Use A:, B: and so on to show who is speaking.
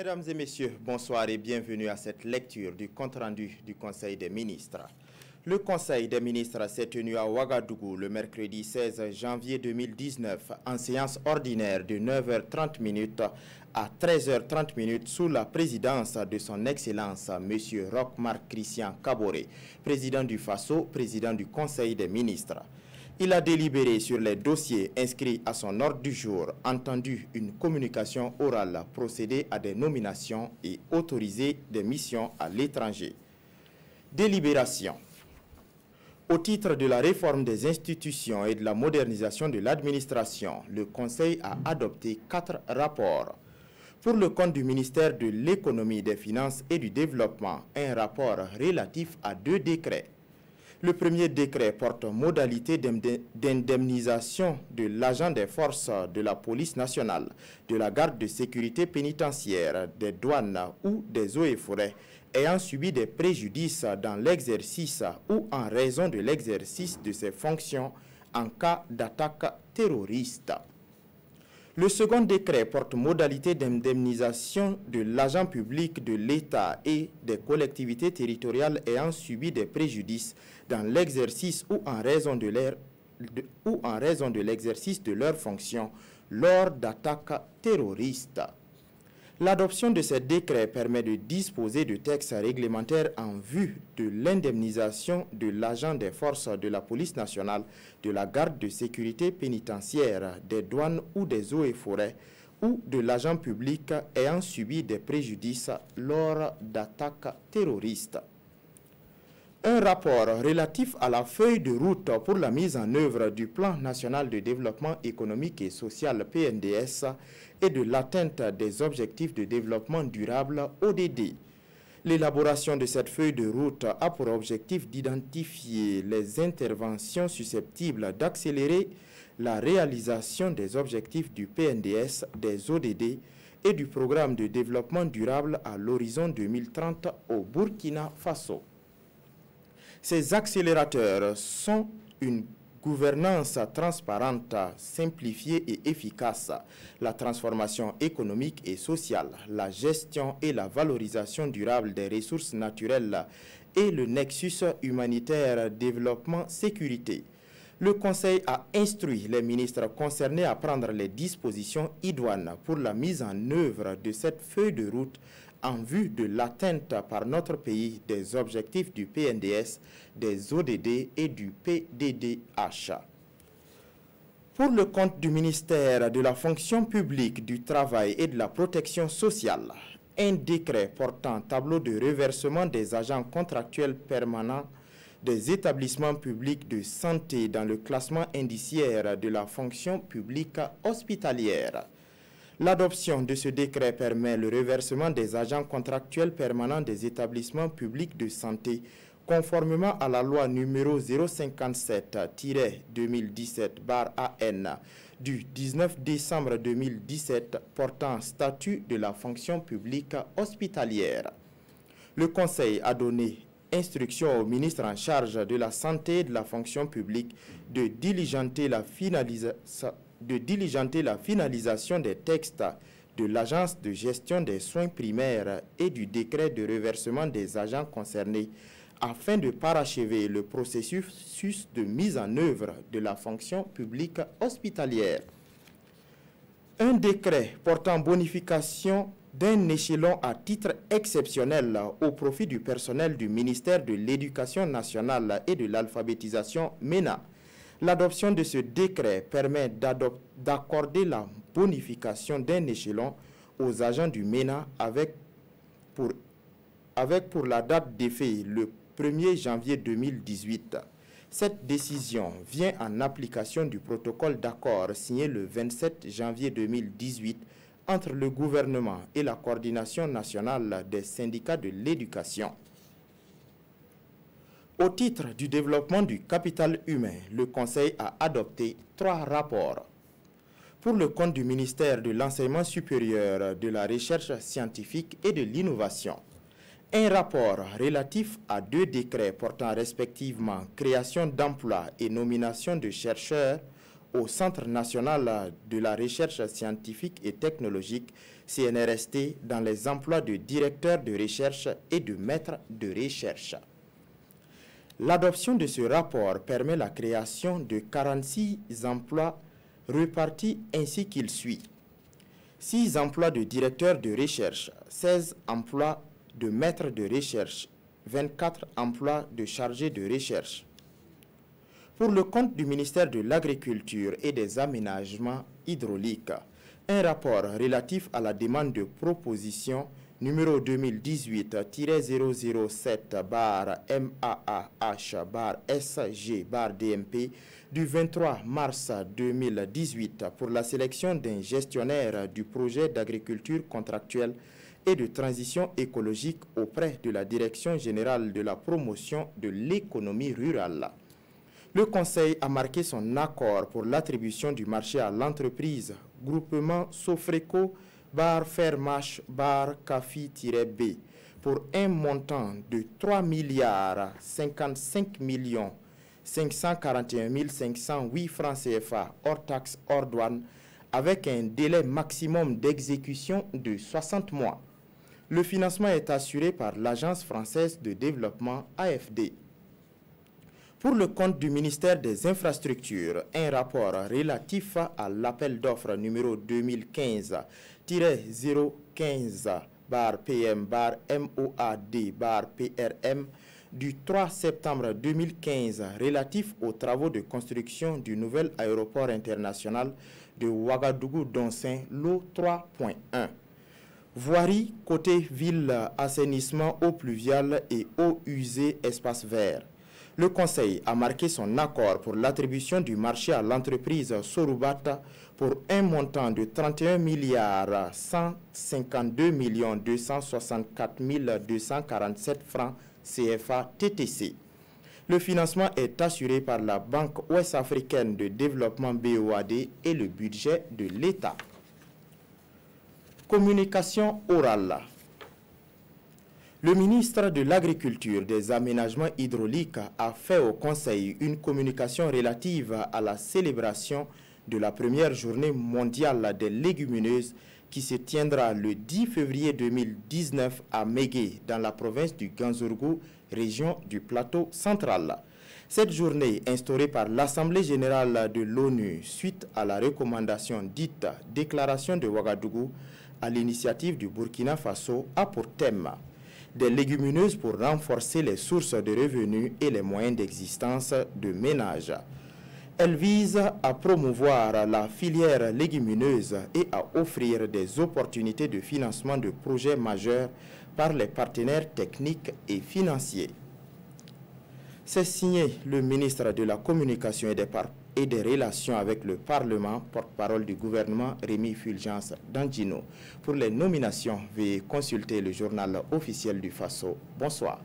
A: Mesdames et messieurs, bonsoir et bienvenue à cette lecture du compte-rendu du Conseil des ministres. Le Conseil des ministres s'est tenu à Ouagadougou le mercredi 16 janvier 2019 en séance ordinaire de 9h30 à 13h30 sous la présidence de son Excellence M. Roch-Marc Christian Kaboré, président du FASO, président du Conseil des ministres. Il a délibéré sur les dossiers inscrits à son ordre du jour, entendu une communication orale, procédé à des nominations et autorisé des missions à l'étranger. Délibération. Au titre de la réforme des institutions et de la modernisation de l'administration, le Conseil a adopté 4 rapports. Pour le compte du ministère de l'Économie, des Finances et du Développement, un rapport relatif à 2 décrets. Le premier décret porte modalité d'indemnisation de l'agent des forces de la police nationale, de la garde de sécurité pénitentiaire, des douanes ou des eaux et forêts ayant subi des préjudices dans l'exercice ou en raison de l'exercice de ses fonctions en cas d'attaque terroriste. Le second décret porte modalité d'indemnisation de l'agent public de l'État et des collectivités territoriales ayant subi des préjudices dans l'exercice ou en raison de l'exercice de leurs fonctions lors d'attaques terroristes. L'adoption de ces décrets permet de disposer de textes réglementaires en vue de l'indemnisation de l'agent des forces de la police nationale, de la garde de sécurité pénitentiaire, des douanes ou des eaux et forêts, ou de l'agent public ayant subi des préjudices lors d'attaques terroristes. Un rapport relatif à la feuille de route pour la mise en œuvre du Plan national de développement économique et social PNDS et de l'atteinte des objectifs de développement durable ODD. L'élaboration de cette feuille de route a pour objectif d'identifier les interventions susceptibles d'accélérer la réalisation des objectifs du PNDS, des ODD et du programme de développement durable à l'horizon 2030 au Burkina Faso. Ces accélérateurs sont une gouvernance transparente, simplifiée et efficace, la transformation économique et sociale, la gestion et la valorisation durable des ressources naturelles et le nexus humanitaire développement-sécurité. Le Conseil a instruit les ministres concernés à prendre les dispositions idoines pour la mise en œuvre de cette feuille de route en vue de l'atteinte par notre pays des objectifs du PNDS, des ODD et du PDDH. Pour le compte du ministère de la fonction publique, du travail et de la protection sociale, un décret portant tableau de reversement des agents contractuels permanents des établissements publics de santé dans le classement indiciaire de la fonction publique hospitalière. L'adoption de ce décret permet le reversement des agents contractuels permanents des établissements publics de santé conformément à la loi numéro 057-2017/AN du 19 décembre 2017 portant statut de la fonction publique hospitalière. Le Conseil a donné instruction au ministre en charge de la santé et de la fonction publique de diligenter la finalisation des textes de l'Agence de gestion des soins primaires et du décret de reversement des agents concernés afin de parachever le processus de mise en œuvre de la fonction publique hospitalière. Un décret portant bonification d'un échelon à titre exceptionnel au profit du personnel du ministère de l'Éducation nationale et de l'alphabétisation MENA. L'adoption de ce décret permet d'accorder la bonification d'un échelon aux agents du MENA avec pour la date d'effet le 1er janvier 2018. Cette décision vient en application du protocole d'accord signé le 27 janvier 2018 entre le gouvernement et la coordination nationale des syndicats de l'éducation. Au titre du développement du capital humain, le Conseil a adopté 3 rapports. Pour le compte du ministère de l'Enseignement supérieur, de la Recherche scientifique et de l'Innovation, un rapport relatif à 2 décrets portant respectivement création d'emplois et nomination de chercheurs au Centre national de la recherche scientifique et technologique, CNRST, dans les emplois de directeur de recherche et de maître de recherche. L'adoption de ce rapport permet la création de 46 emplois repartis ainsi qu'il suit. 6 emplois de directeur de recherche, 16 emplois de maître de recherche, 24 emplois de chargé de recherche. Pour le compte du ministère de l'Agriculture et des Aménagements hydrauliques, un rapport relatif à la demande de proposition numéro 2018-007-MAAH-SG-DMP du 23 mars 2018 pour la sélection d'un gestionnaire du projet d'agriculture contractuelle et de transition écologique auprès de la Direction générale de la promotion de l'économie rurale. Le Conseil a marqué son accord pour l'attribution du marché à l'entreprise Groupement Sofreco Fermache Cafi-B pour un montant de 3 milliards 55 millions 541 508 francs CFA hors taxes hors douane avec un délai maximum d'exécution de 60 mois. Le financement est assuré par l'Agence française de développement AFD. Pour le compte du ministère des Infrastructures, un rapport relatif à l'appel d'offres numéro 2015-015-PM-MOAD-PRM du 3 septembre 2015 relatif aux travaux de construction du nouvel aéroport international de Ouagadougou-Donsin, lot 3.1. Voirie, côté ville, assainissement, eau pluviale et eau usée, espace vert. Le Conseil a marqué son accord pour l'attribution du marché à l'entreprise Sorubata pour un montant de 31 milliards 152 264 247 francs CFA TTC. Le financement est assuré par la Banque ouest-africaine de développement BOAD et le budget de l'État. Communication orale. Le ministre de l'Agriculture, des Aménagements hydrauliques a fait au Conseil une communication relative à la célébration de la première journée mondiale des légumineuses qui se tiendra le 10 février 2019 à Mégué, dans la province du Ganzourgou, région du Plateau central. Cette journée, instaurée par l'Assemblée générale de l'ONU suite à la recommandation dite « Déclaration de Ouagadougou » à l'initiative du Burkina Faso, a pour thème des légumineuses pour renforcer les sources de revenus et les moyens d'existence de ménages. Elle vise à promouvoir la filière légumineuse et à offrir des opportunités de financement de projets majeurs par les partenaires techniques et financiers. C'est signé le ministre de la Communication et des Relations avec le Parlement, porte-parole du gouvernement Rémi Fulgence Dandino. Pour les nominations, veuillez consulter le journal officiel du Faso. Bonsoir.